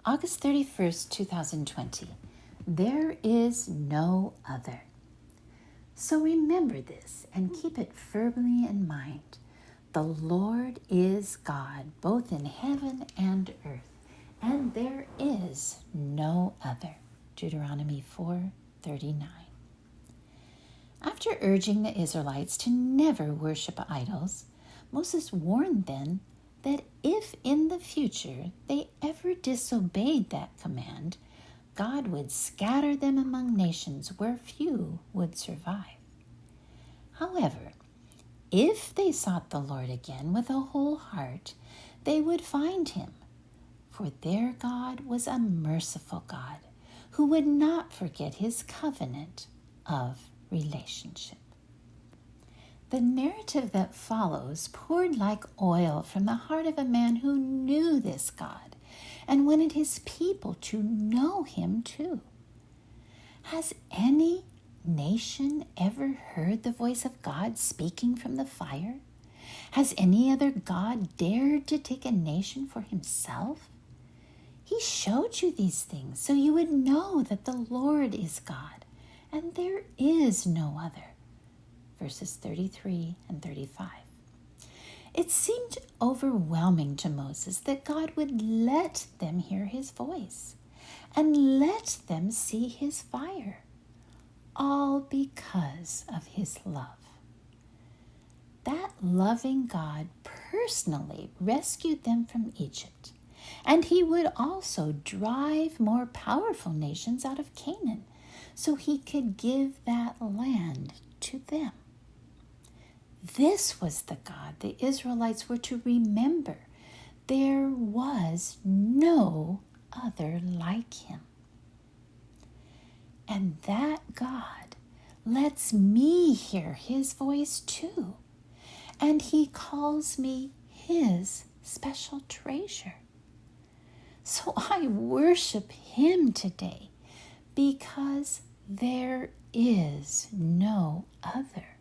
August 31st, 2020. There is no other. So remember this and keep it firmly in mind. The Lord is God, both in heaven and earth, and there is no other. Deuteronomy 4:39. After urging the Israelites to never worship idols, Moses warned them that if in the future they ever disobeyed that command, God would scatter them among nations where few would survive. However, if they sought the Lord again with a whole heart, they would find him, for their God was a merciful God who would not forget his covenant of relationship. The narrative that follows poured like oil from the heart of a man who knew this God and wanted his people to know him too. Has any nation ever heard the voice of God speaking from the fire? Has any other God dared to take a nation for himself? He showed you these things so you would know that the Lord is God and there is no other. Verses 33 and 35. It seemed overwhelming to Moses that God would let them hear his voice and let them see his fire, all because of his love. That loving God personally rescued them from Egypt, and he would also drive more powerful nations out of Canaan so he could give that land to them. This was the God the Israelites were to remember. There was no other like him. And that God lets me hear his voice too. And he calls me his special treasure. So I worship him today because there is no other.